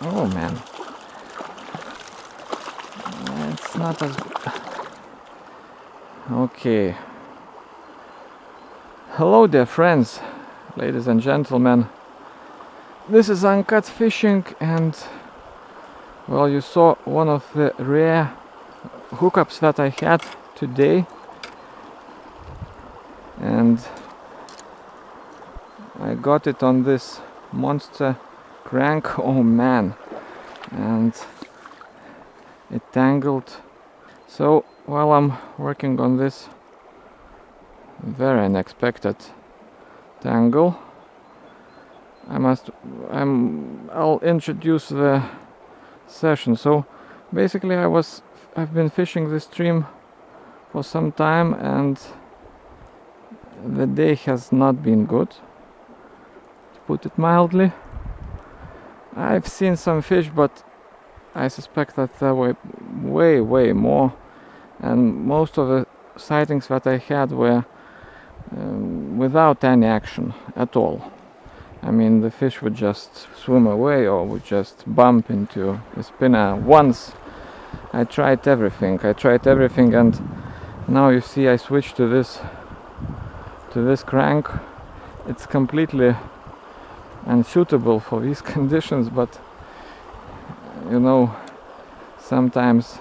Oh man, it's not as... Okay. Hello dear friends, ladies and gentlemen. This is Uncut Fishing, and well, you saw one of the rare hookups that I had today, and I got it on this monster crank. Oh man, and it tangled. So while I'm working on this very unexpected tangle, I'll introduce the session. So basically I've been fishing this stream for some time, and the day has not been good, to put it mildly. I've seen some fish, but I suspect that there were way more, and most of the sightings that I had were without any action at all. I mean, the fish would just swim away or would just bump into the spinner. Once I tried everything, and now you see I switched to this crank. It's completely unsuitable for these conditions, but you know, sometimes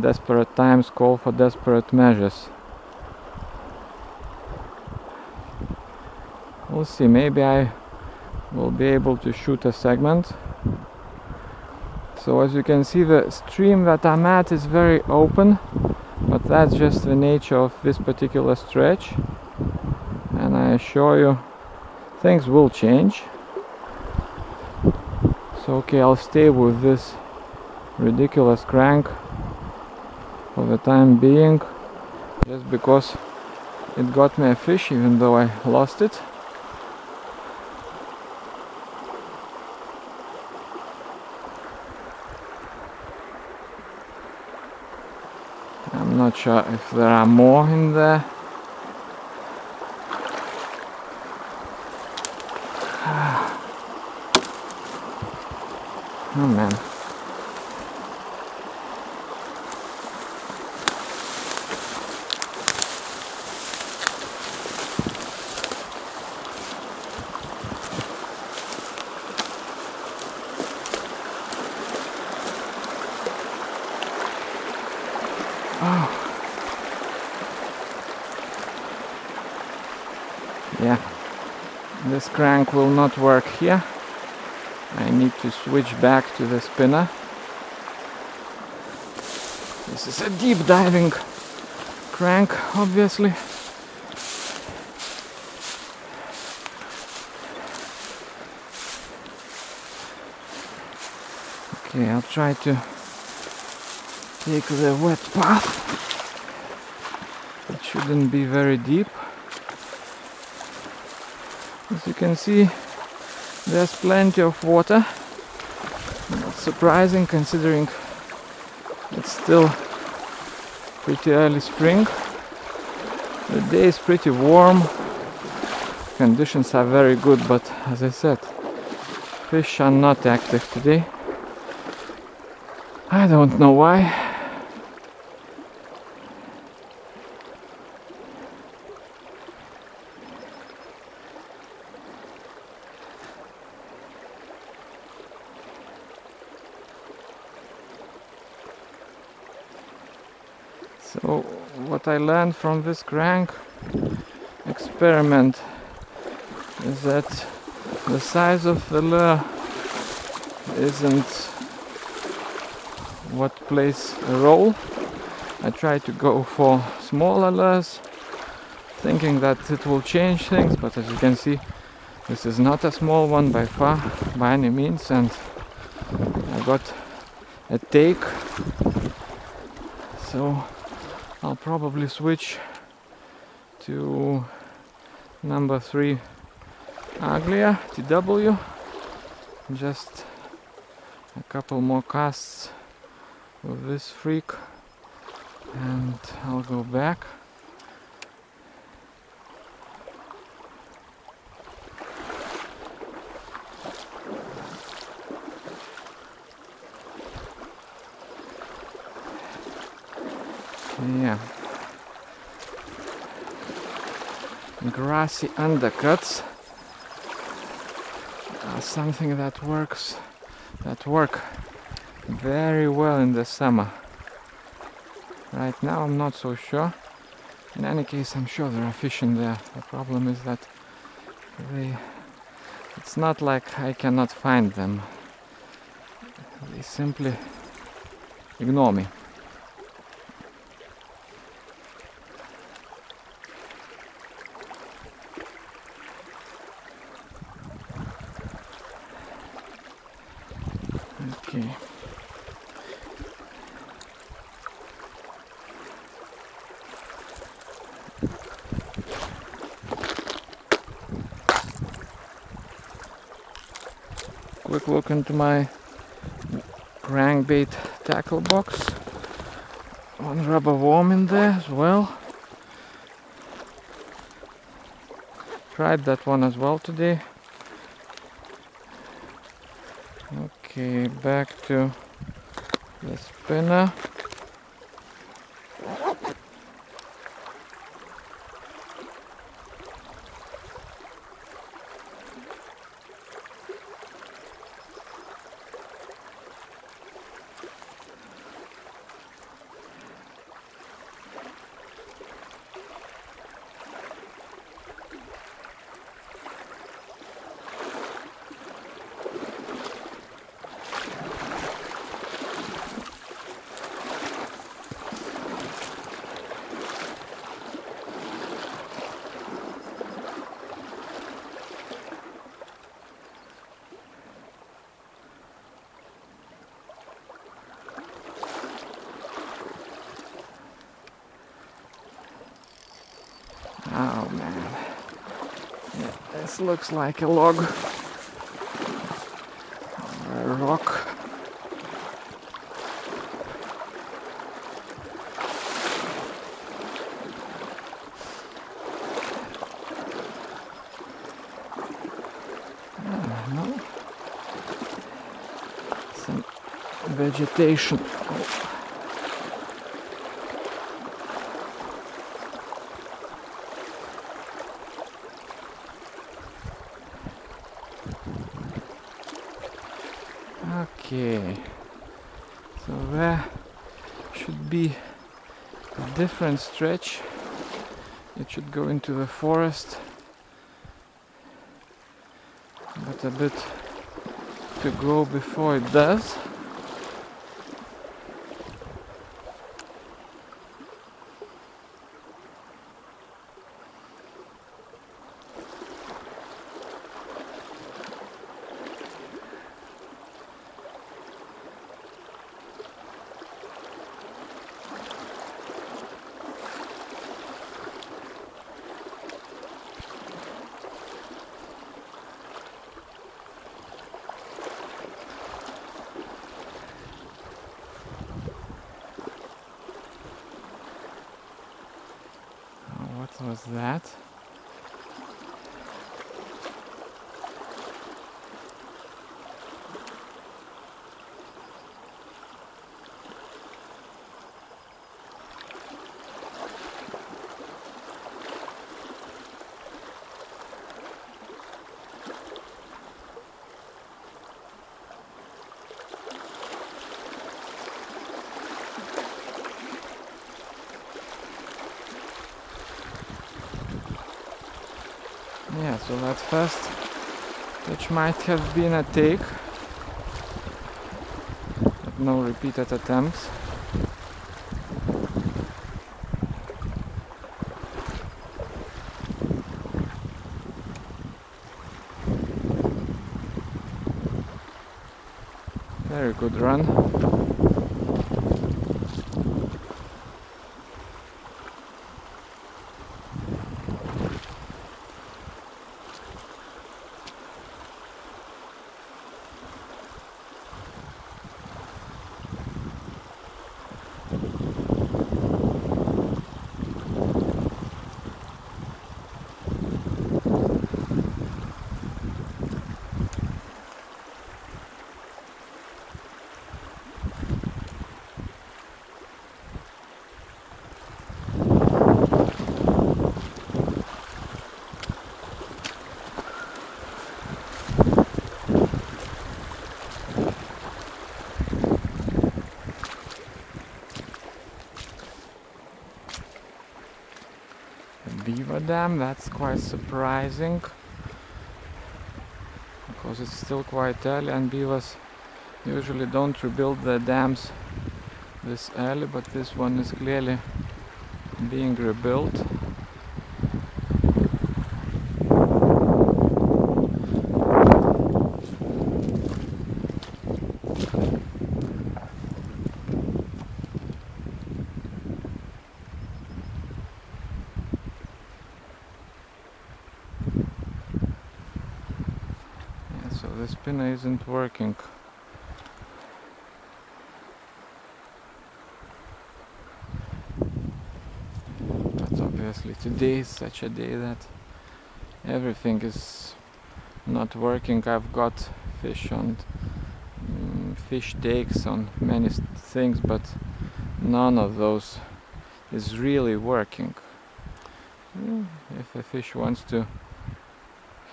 desperate times call for desperate measures. We'll see, maybe I will be able to shoot a segment. So as you can see, the stream that I'm at is very open, but that's just the nature of this particular stretch, and I assure you things will change. So okay, I'll stay with this ridiculous crank for the time being, just because it got me a fish even though I lost it. I'm not sure if there are more in there. Oh man. Oh. Yeah, this crank will not work here. I need to switch back to the spinner. This is a deep diving crank, obviously. Okay, I'll try to take the wet path. It shouldn't be very deep. As you can see, there's plenty of water. Not surprising, considering it's still pretty early spring. The day is pretty warm. Conditions are very good, but as I said, fish are not active today. I don't know why. So what I learned from this crank experiment is that the size of the lure isn't what plays a role. I try to go for smaller lures, thinking that it will change things, but as you can see, this is not a small one by far, by any means, and I got a take. So I'll probably switch to number 3 Aglia TW. Just a couple more casts with this freak and I'll go back. Yeah. Grassy undercuts are something that work very well in the summer. Right now I'm not so sure. In any case, I'm sure there are fish in there. The problem is that it's not like I cannot find them. They simply ignore me. Okay. Quick look into my crankbait tackle box. One rubber worm in there as well. Tried that one as well today. Okay, back to the spinner. Oh man, yeah, this looks like a log or a rock. No, some vegetation. Okay, so there should be a different stretch. It should go into the forest, but a bit to go before it does. What was that? Yeah, so that first, which might have been a take, but no repeated attempts. Very good run. beaver dam. That's quite surprising because it's still quite early and beavers usually don't rebuild their dams this early, but this one is clearly being rebuilt. So the spinner isn't working. But obviously today is such a day that everything is not working. I've got fish on fish takes on many things, but none of those is really working. If a fish wants to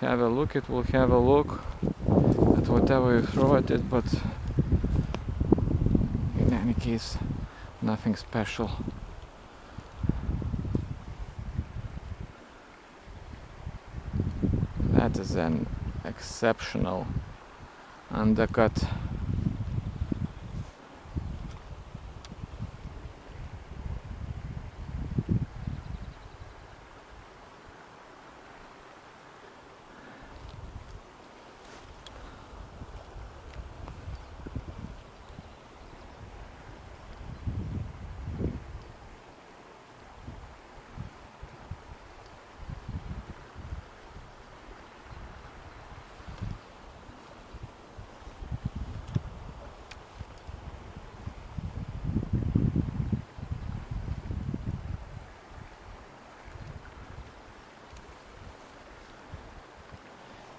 have a look, it will have a look at whatever you throw at it, but in any case, nothing special. That is an exceptional undercut.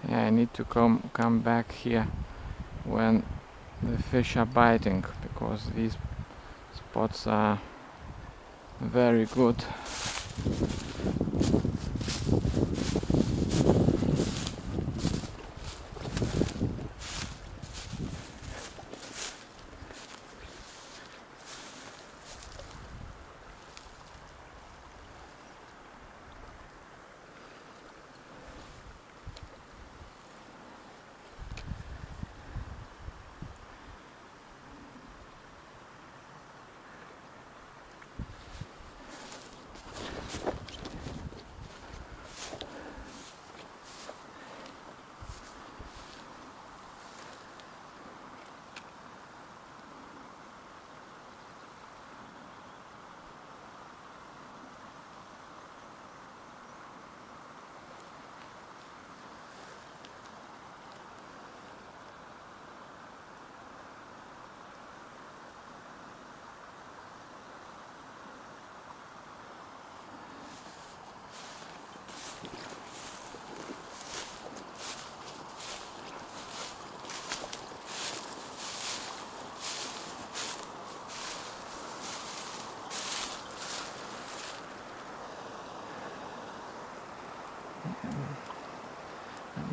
Yeah, I need to come back here when the fish are biting, because these spots are very good.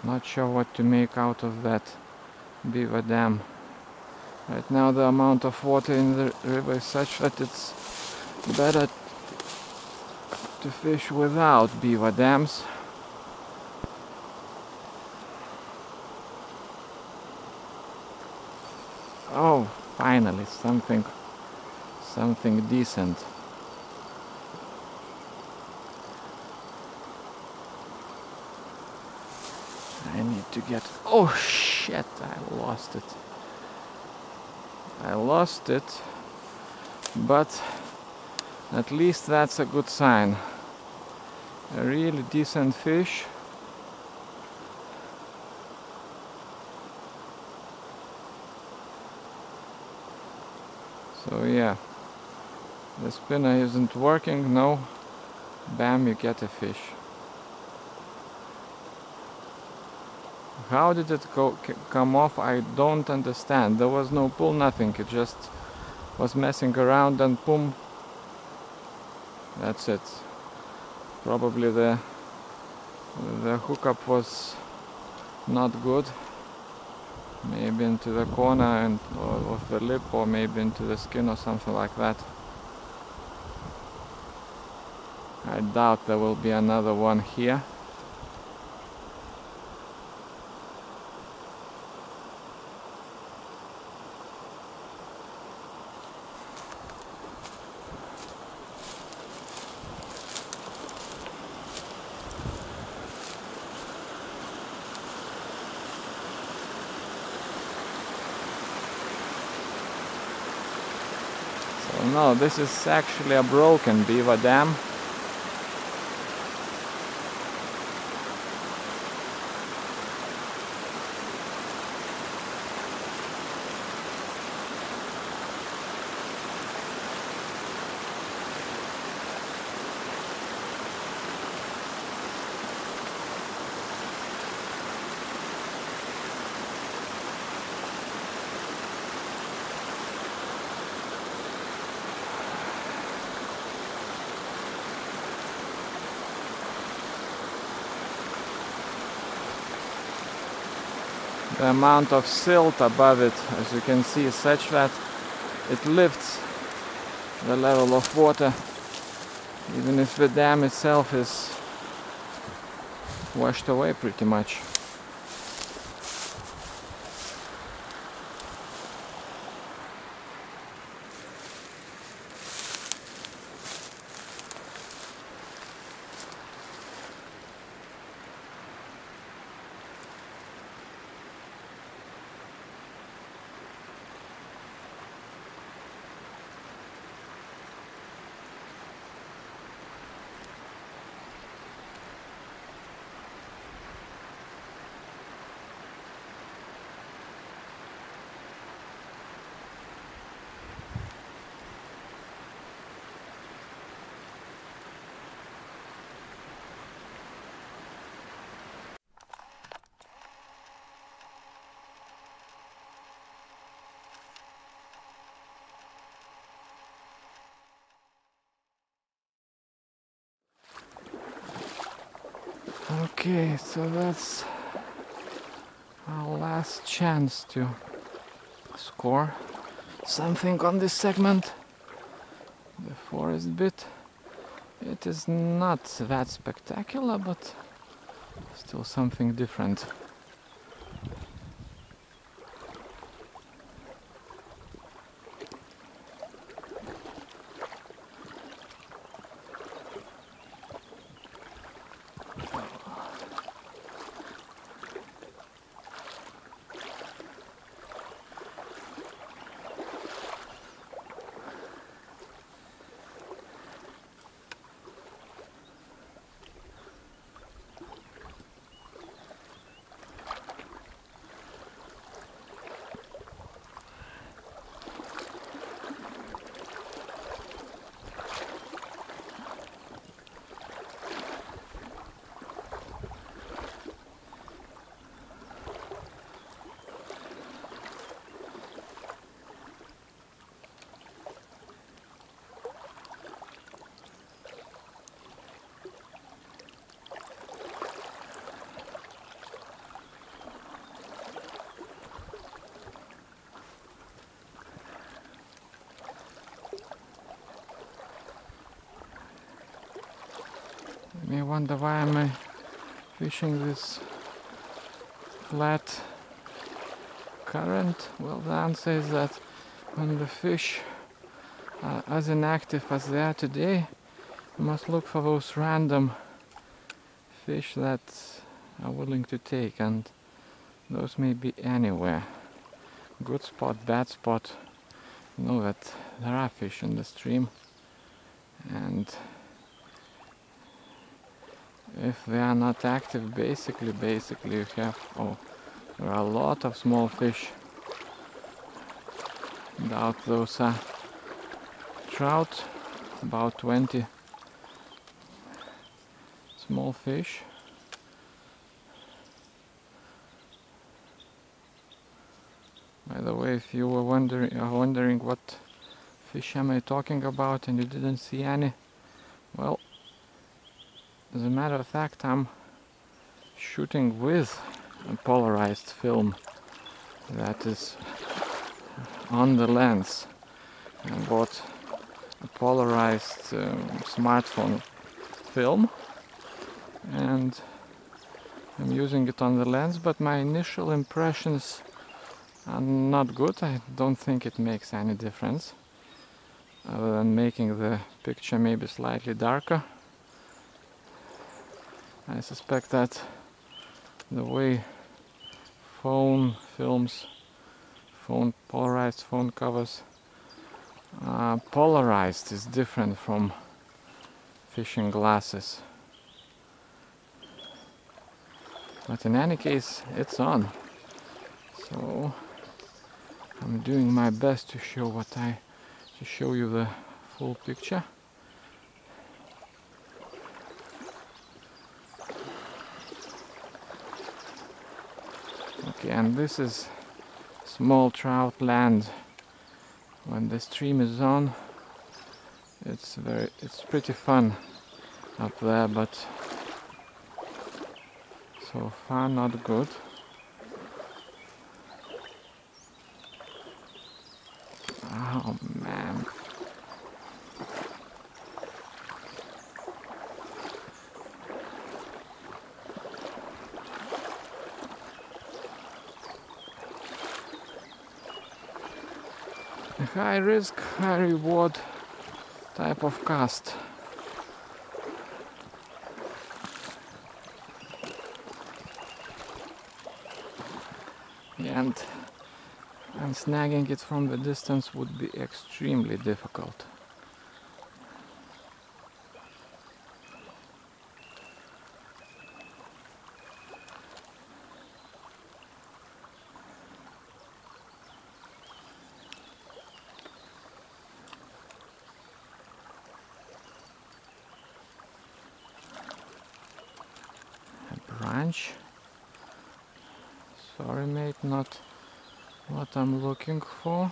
Not sure what to make out of that beaver dam. Right now the amount of water in the river is such that it's better to fish without beaver dams. Oh, finally something decent. I need to get... Oh shit, I lost it. I lost it, but at least that's a good sign. A really decent fish. So yeah, the spinner isn't working, no, bam, you get a fish. How did it come off? I don't understand. There was no pull, nothing. It just was messing around and boom. That's it. Probably the hookup was not good. Maybe into the corner and of the lip, or maybe into the skin or something like that. I doubt there will be another one here. So no, this is actually a broken beaver dam. The amount of silt above it, as you can see, is such that it lifts the level of water, even if the dam itself is washed away pretty much. Okay, so that's our last chance to score something on this segment. The forest bit. It is not that spectacular, but still something different. You may wonder why am I fishing this flat current. Well, the answer is that when the fish are as inactive as they are today, you must look for those random fish that are willing to take, and those may be anywhere. Good spot, bad spot. You know that there are fish in the stream, and if they are not active, basically you have, there are a lot of small fish. Doubt those are trout, about 20 small fish. By the way, if you were wondering what fish am I talking about and you didn't see any, well, as a matter of fact, I'm shooting with a polarized film that is on the lens. I bought a polarized smartphone film, and I'm using it on the lens, but my initial impressions are not good. I don't think it makes any difference, other than making the picture maybe slightly darker. I suspect that the way polarized phone covers are polarized is different from fishing glasses. But in any case, it's on. So I'm doing my best to show you the full picture. Okay, and this is small trout land. When the stream is on, it's pretty fun up there, but so far not good. Oh man. A high risk, high reward type of cast. And snagging it from the distance would be extremely difficult. A branch. Sorry mate, not what I'm looking for.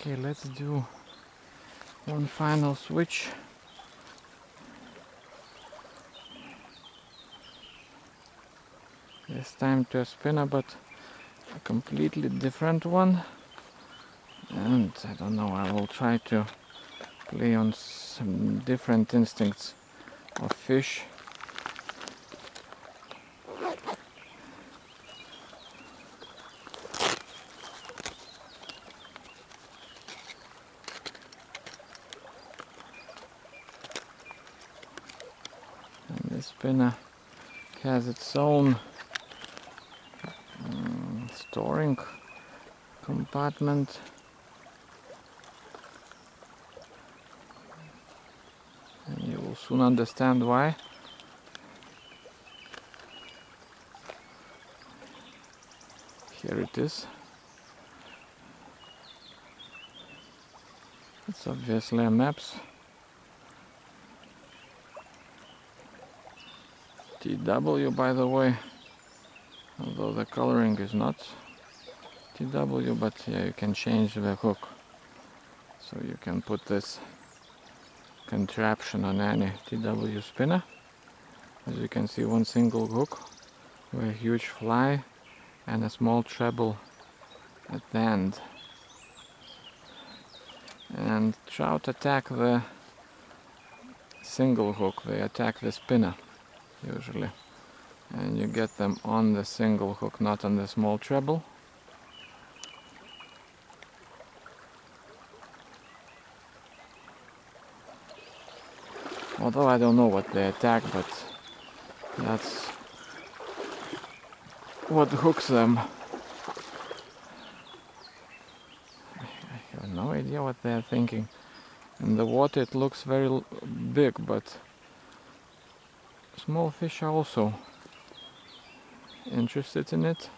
Okay, let's do one final switch. This time to a spinner, but a completely different one. And I don't know, I will try to play on some different instincts of fish. This spinner has its own storing compartment. And you will soon understand why. Here it is. It's obviously a maps. TW, by the way, although the coloring is not TW, but yeah, you can change the hook, so you can put this contraption on any TW spinner. As you can see, one single hook with a huge fly and a small treble at the end. And trout attack the single hook, they attack the spinner usually, and you get them on the single hook, not on the small treble. Although I don't know what they attack, but That's what hooks them. I have no idea what they are thinking. In the water it looks very big, but small fish are also interested in it.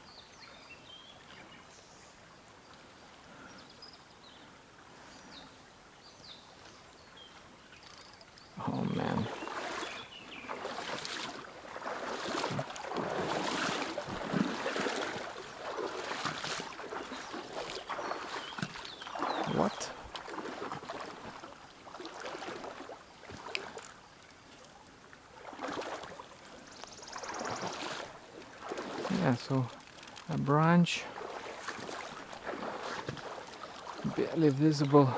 Oh man. What? Yeah, so a branch, barely visible.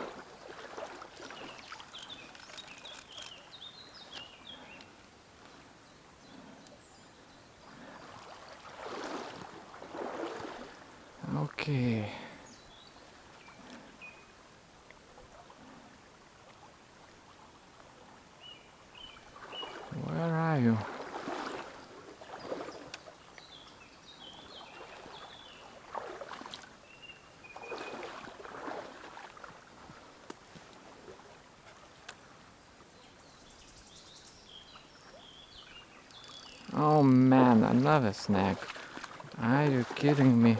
Okay. Where are you? Oh man, another snag. Are you kidding me?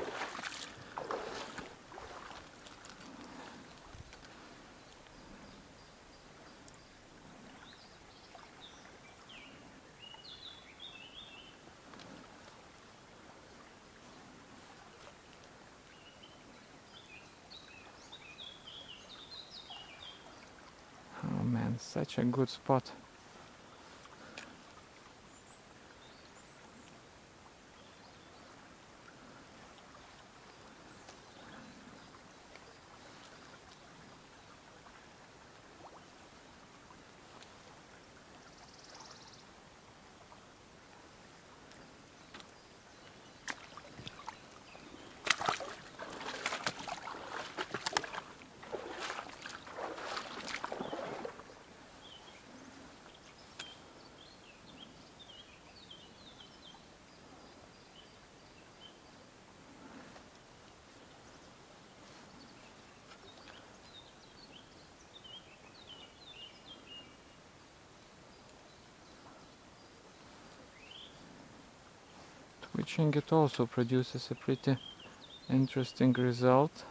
Oh man, such a good spot. Twitching it also produces a pretty interesting result.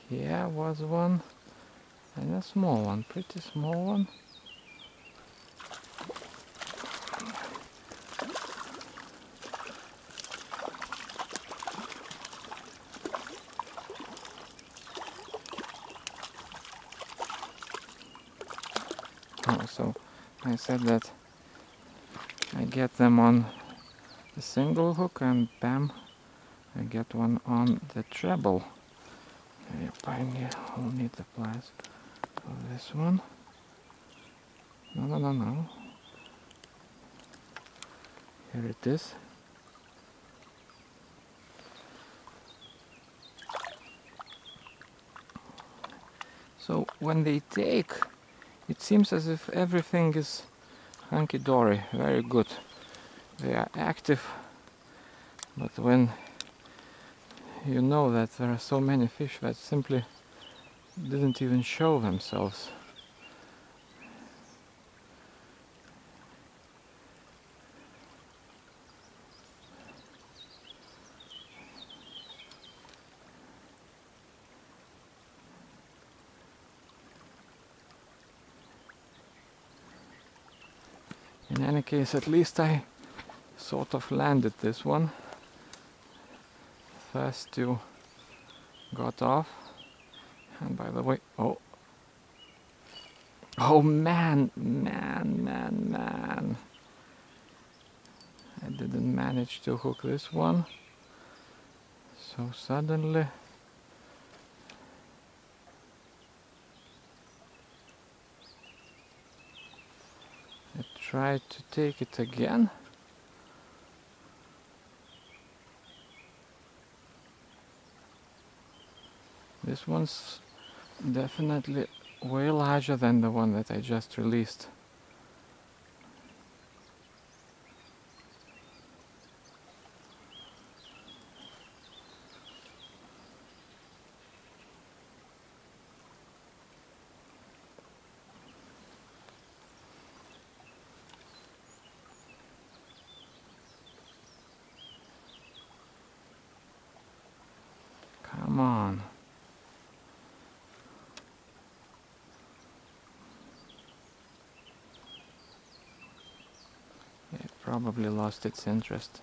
Here was one, and a small one, pretty small one. Oh, so I said that I get them on the single hook and bam, I get one on the treble. I'll need the pliers for this one. No. Here it is. So when they take, it seems as if everything is hunky-dory, very good. they are active, but when you know that there are so many fish that simply didn't even show themselves. In any case, at least I sort of landed this one. First two got off. And by the way, oh man. I didn't manage to hook this one. So suddenly I tried to take it again. This one's definitely way larger than the one that I just released. Come on. It probably lost its interest.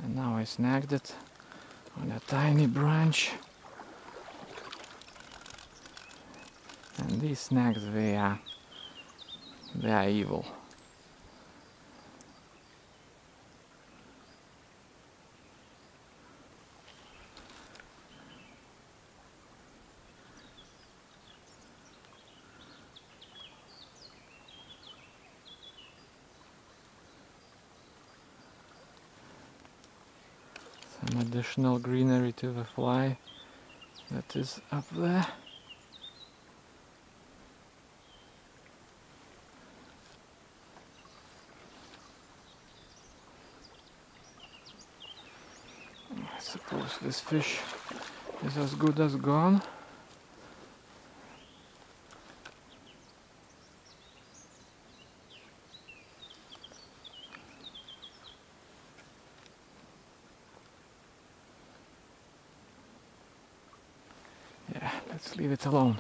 And now I snagged it on a tiny branch. And these snags, they are evil. Some additional greenery to the fly that is up there. I suppose this fish is as good as gone. Yeah, let's leave it alone.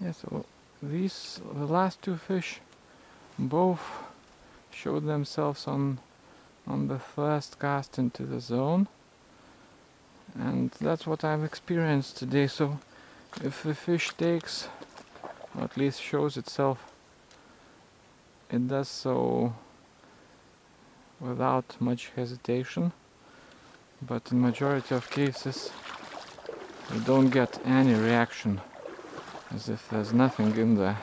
Yeah, so the last two fish both showed themselves on the first cast into the zone, and that's what I've experienced today. So if the fish takes, or at least shows itself, it does so without much hesitation, but in majority of cases you don't get any reaction, as if there's nothing in there.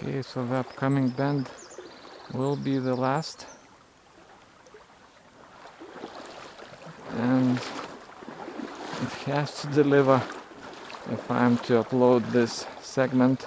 Okay, so the upcoming bend will be the last, and it has to deliver if I'm to upload this segment.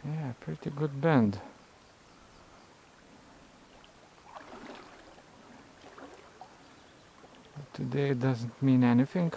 Yeah, pretty good bend. Today it doesn't mean anything.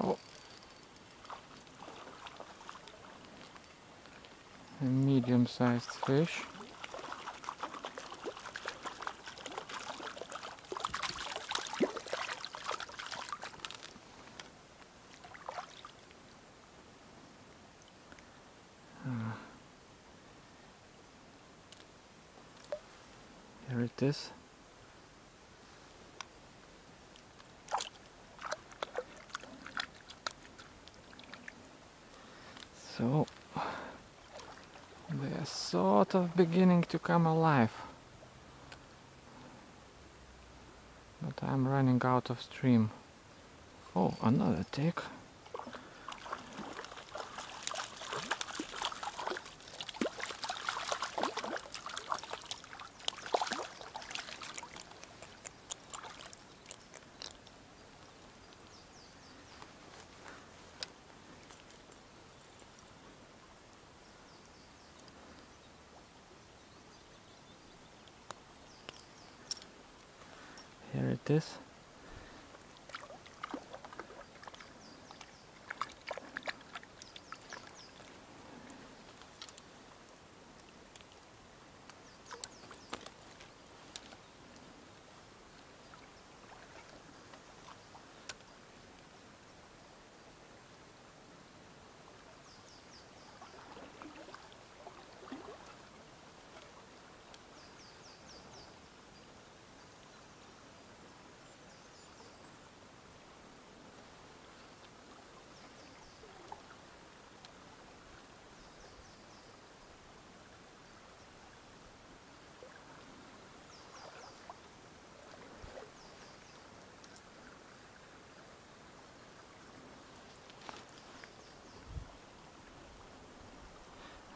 Oh, a medium-sized fish. Here it is. So they are sort of beginning to come alive, but I'm running out of stream. Oh, another tick. Here it is.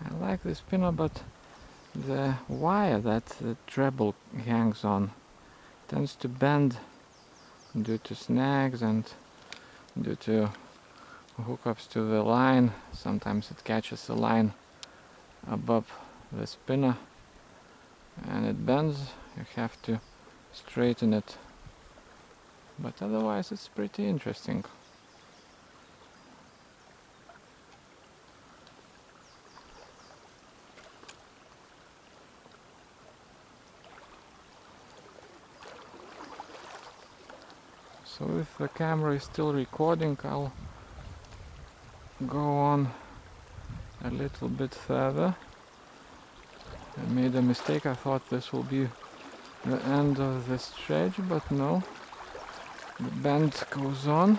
I like this spinner, but the wire that the treble hangs on tends to bend due to snags and due to hookups to the line. Sometimes it catches the line above the spinner and it bends. You have to straighten it, but otherwise it's pretty interesting. So if the camera is still recording, I'll go on a little bit further. I made a mistake. I thought this will be the end of the stretch, but no. The bend goes on.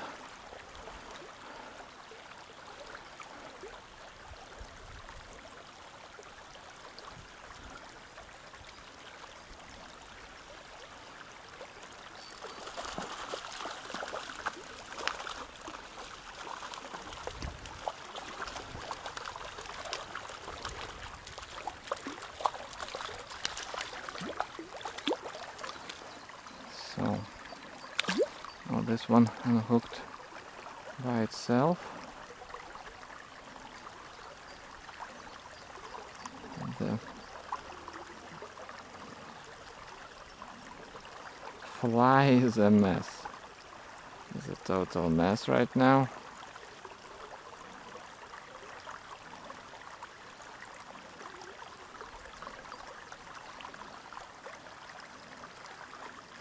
this one unhooked by itself. The fly is a mess. It's a total mess right now.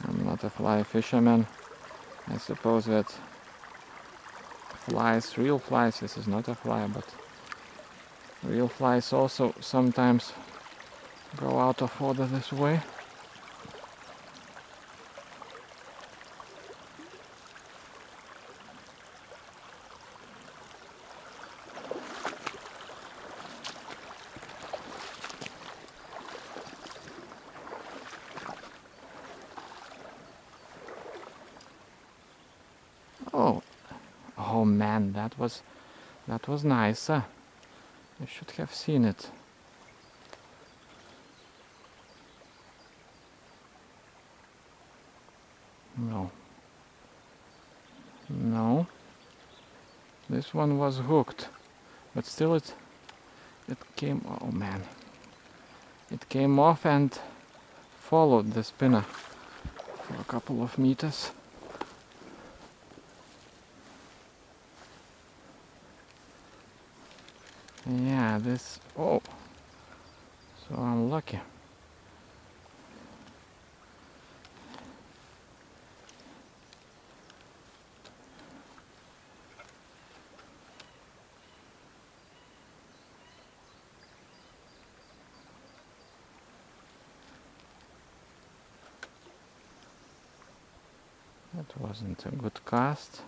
I'm not a fly fisherman. I suppose that flies, real flies, this is not a fly, but real flies also sometimes go out of order this way. Oh man, that was nice. I should have seen it. No, this one was hooked, but still it came. Oh man, it came off and followed the spinner for a couple of meters. Yeah, this. Oh, so unlucky. That wasn't a good cast.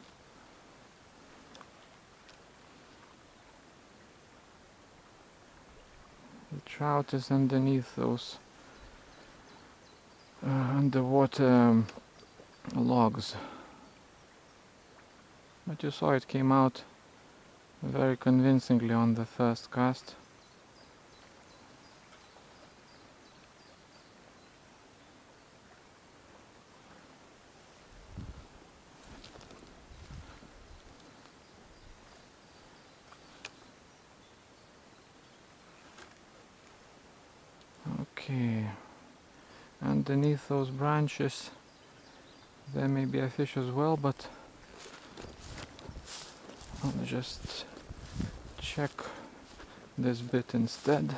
The trout is underneath those underwater logs. But you saw it came out very convincingly on the first cast. Okay, underneath those branches there may be a fish as well, but I'll just check this bit instead.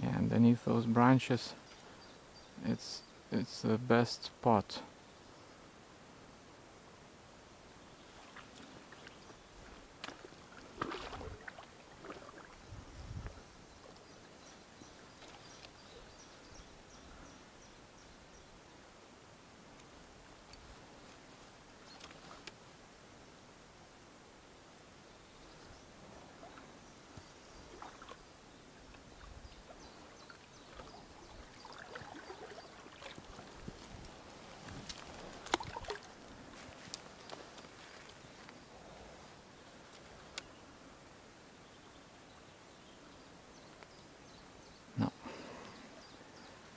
Yeah, underneath those branches it's the best spot.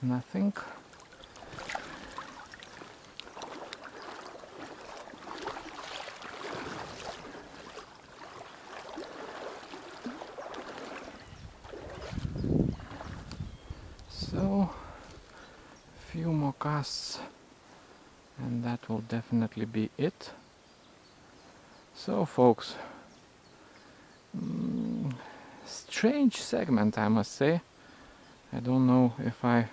Nothing. So, a few more casts and that will definitely be it. So folks, strange segment, I must say. I don't know if I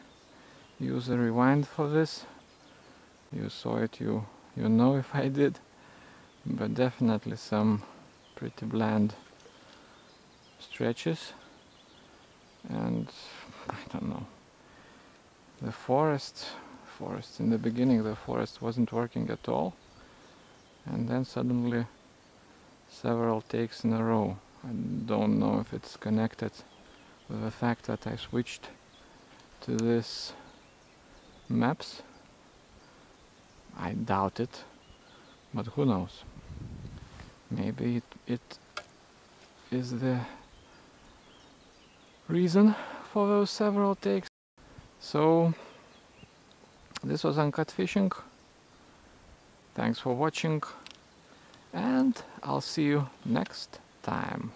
use a rewind for this. You saw it, you know if I did, but definitely some pretty bland stretches. And I don't know, the forest in the beginning, the forest wasn't working at all, and then suddenly several takes in a row. I don't know if it's connected with the fact that I switched to this maps. I doubt it, but who knows? Maybe it is the reason for those several takes. So this was Uncut Fishing. Thanks for watching, and I'll see you next time.